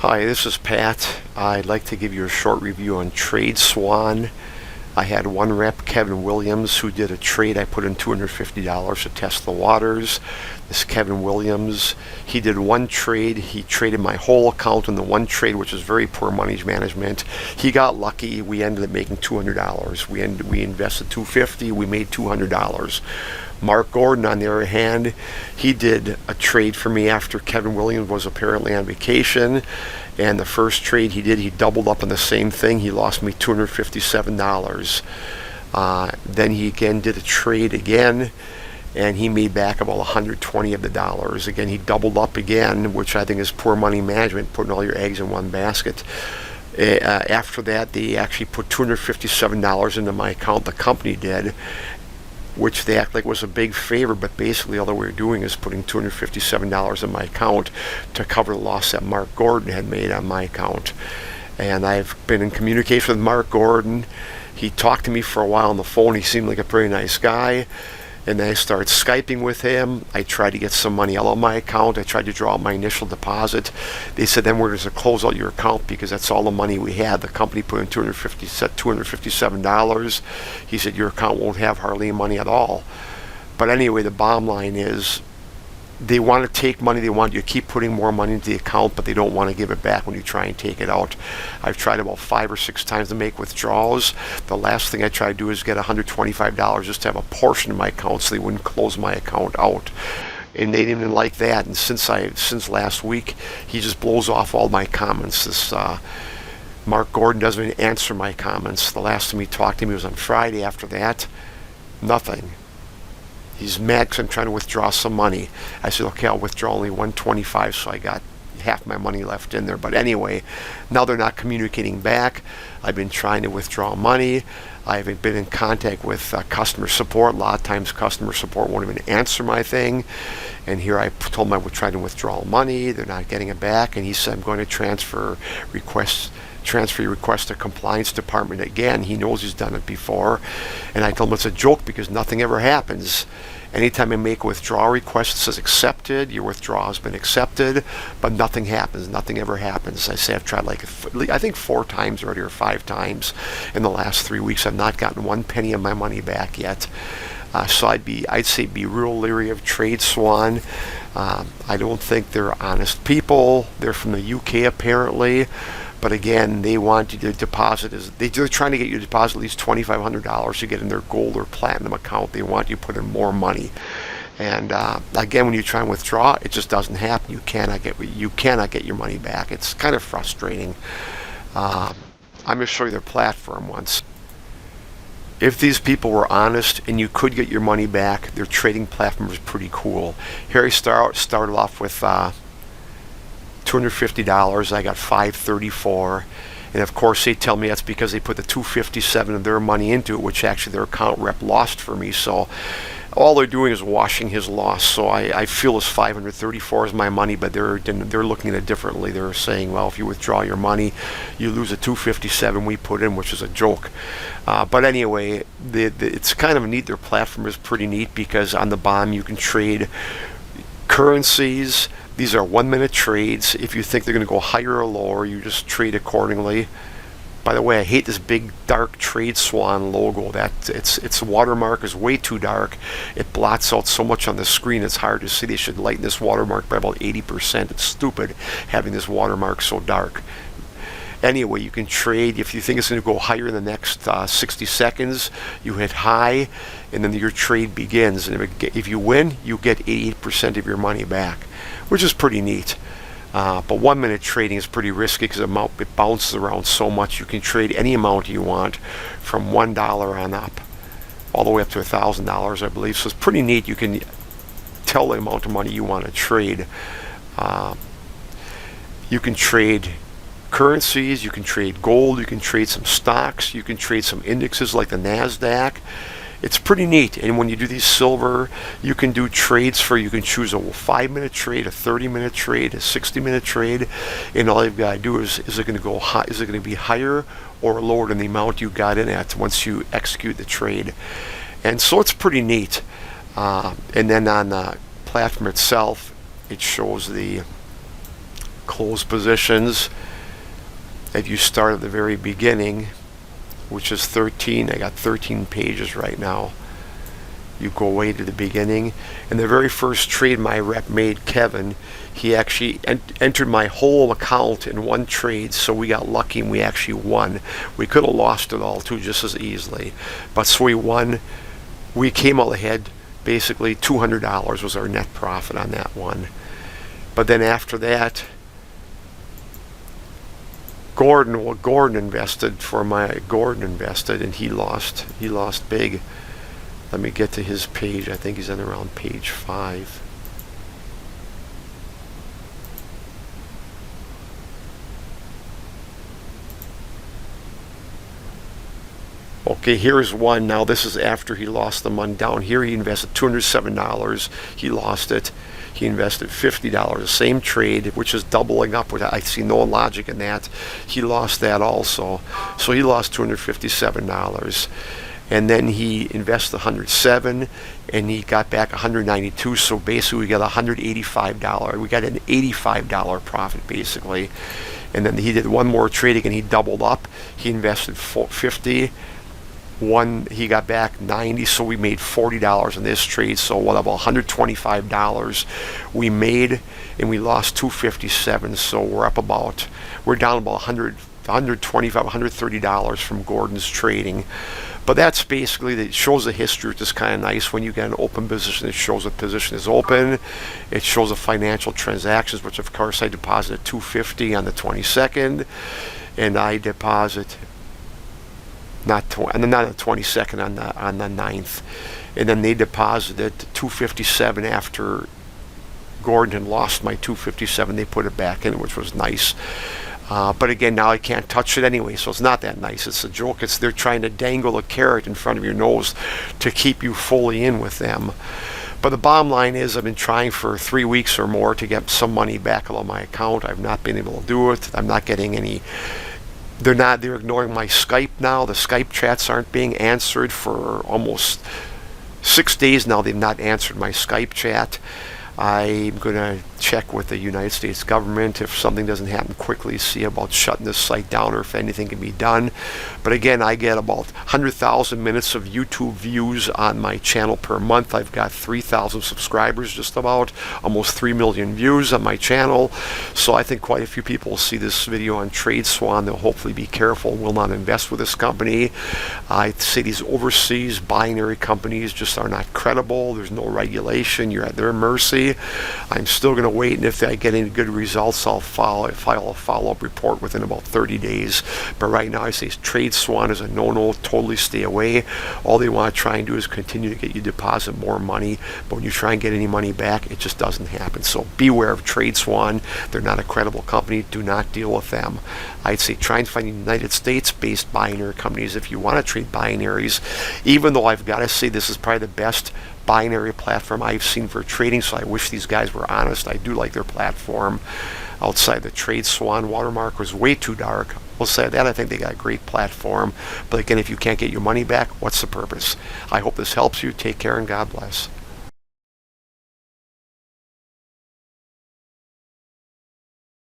Hi, this is Pat. I'd like to give you a short review on Trade Swan. I had one rep, Kevin Williams, who did a trade. I put in $250 to test the waters. This Kevin Williams, he did one trade. He traded my whole account in the one trade, which is very poor money management. He got lucky. We ended up making $200. We invested $250. We made $200. Mark Gordon, on the other hand, he did a trade for me after Kevin Williams was apparently on vacation. And the first trade he did, he doubled up on the same thing. He lost me $257. Then he again did a trade again, and he made back about 120 of the dollars. Again, he doubled up again, which I think is poor money management, putting all your eggs in one basket. After that, they actually put $257 into my account, the company did, which they act like was a big favor, but basically all that we were doing is putting $257 in my account to cover the loss that Mark Gordon had made on my account. And I've been in communication with Mark Gordon. He talked to me for a while on the phone. He seemed like a pretty nice guy. And then I started Skyping with him. I tried to get some money out of my account. I tried to draw out my initial deposit. They said, then we're going to close out your account because that's all the money we had. The company put in $257. He said, your account won't have hardly any money at all. But anyway, the bottom line is, they want to take money, they want you to keep putting more money into the account, but they don't want to give it back when you try and take it out. I've tried about 5 or 6 times to make withdrawals. The last thing I tried to do is get $125 just to have a portion of my account so they wouldn't close my account out. And they didn't even like that. And since last week, he just blows off all my comments. This Mark Gordon doesn't even answer my comments. The last time he talked to me was on Friday. After that, nothing. He's mad because I'm trying to withdraw some money. I said, okay, I'll withdraw only $125, so I got half my money left in there. But anyway, now they're not communicating back. I've been trying to withdraw money. I haven't been in contact with customer support. A lot of times customer support won't even answer my thing. And here I told them I would try to withdraw money. They're not getting it back. And he said, I'm going to transfer your request to compliance department again. He knows he's done it before. And I told him it's a joke because nothing ever happens. Anytime I make a withdrawal request, it says accepted, your withdrawal has been accepted, but nothing happens. Nothing ever happens. I say I've tried I think 4 times already or 5 times in the last 3 weeks. I've not gotten 1 penny of my money back yet. So I'd say be real leery of Trade Swan. I don't think they're honest people. They're from the UK apparently. But again, they want you to deposit, they're trying to get you to deposit at least $2,500 to get in their gold or platinum account. They want you to put in more money. And again, when you try and withdraw, it just doesn't happen. You cannot get your money back. It's kind of frustrating. I'm going to show you their platform once. If these people were honest and you could get your money back, their trading platform is pretty cool. Here I started off with $250. I got $534, and of course they tell me that's because they put the $257 of their money into it, which actually their account rep lost for me. So all they're doing is washing his loss. So I feel his $534 is my money, but they're looking at it differently. They're saying, well, if you withdraw your money, you lose the $257 we put in, which is a joke. But anyway, it's kind of neat. Their platform is pretty neat because on the bottom you can trade currencies. These are 1-minute trades. If you think they're going to go higher or lower, you just trade accordingly. By the way, I hate this big dark Trade Swan logo. Its watermark is way too dark. It blots out so much on the screen it's hard to see. They should lighten this watermark by about 80%. It's stupid having this watermark so dark. Anyway, you can trade. If you think it's going to go higher in the next 60 seconds, you hit high, and then your trade begins. And if you win, you get 88% of your money back, which is pretty neat. But 1-minute trading is pretty risky because it bounces around so much. You can trade any amount you want from $1 on up, all the way up to $1,000, I believe. So it's pretty neat. You can tell the amount of money you want to trade. You can trade currencies, you can trade gold, you can trade some stocks, you can trade some indexes like the NASDAQ. It's pretty neat. And when you do these silver, you can do trades you can choose a 5-minute trade, a 30-minute trade, a 60-minute trade, and all you've got to do is it going to go high, is it going to be higher or lower than the amount you got in at once you execute the trade. And so it's pretty neat. And then on the platform itself, it shows the close positions. If you start at the very beginning, which is 13, I got 13 pages right now. You go way to the beginning, and the very first trade my rep made, Kevin, he actually entered my whole account in one trade, so we got lucky and we actually won. We could have lost it all too just as easily, but so we won. We came out ahead. Basically $200 was our net profit on that one. But then after that, Gordon invested and he lost big. Let me get to his page. I think he's on around page 5. Okay, here's one. Now this is after he lost the money. Down here he invested $207. He lost it. He invested $50. The same trade, which is doubling up. I see no logic in that. He lost that also. So he lost $257. And then he invested $107 and he got back $192. So basically we got $185. We got an $85 profit basically. And then he did one more trade again. He doubled up. He invested $50. He got back 90, so we made $40 in this trade. So what about $125 we made, and we lost $257. So we're down about $125, $130 from Gordon's trading. But that's basically, it shows the history, which is kind of nice. When you get an open position, it shows the position is open. It shows the financial transactions, which of course I deposited $250 on the 22nd, and I deposit not on the 22nd, on the 9th, and then they deposited $257 after Gordon had lost my $257. They put it back in, which was nice. But again, now I can't touch it anyway, so it's not that nice. It's a joke. They're trying to dangle a carrot in front of your nose to keep you fully in with them. But the bottom line is, I've been trying for 3 weeks or more to get some money back on my account. I've not been able to do it. I'm not getting any. They're ignoring my Skype now. The Skype chats aren't being answered for almost 6 days now. They've not answered my Skype chat. I'm going to check with the United States government if something doesn't happen quickly, see about shutting this site down or if anything can be done. But again, I get about 100,000 minutes of YouTube views on my channel per month. I've got 3,000 subscribers, just about, almost 3 million views on my channel. So I think quite a few people will see this video on Trade Swan. They'll hopefully be careful, will not invest with this company. I say these overseas binary companies just are not credible. There's no regulation. You're at their mercy. I'm still going to wait, and if I get any good results, I'll file a follow-up report within about 30 days. But right now, I say Trade Swan is a no-no. Totally stay away. All they want to try and do is continue to get you deposit more money. But when you try and get any money back, it just doesn't happen. So beware of Trade Swan. They're not a credible company. Do not deal with them. I'd say try and find United States-based binary companies if you want to trade binaries. Even though I've got to say this is probably the best binary platform I've seen for trading, so I wish these guys were honest. I do like their platform. Outside the Trade Swan watermark was way too dark. We'll say that. I think they got a great platform. But again, if you can't get your money back, what's the purpose? I hope this helps you. Take care and God bless.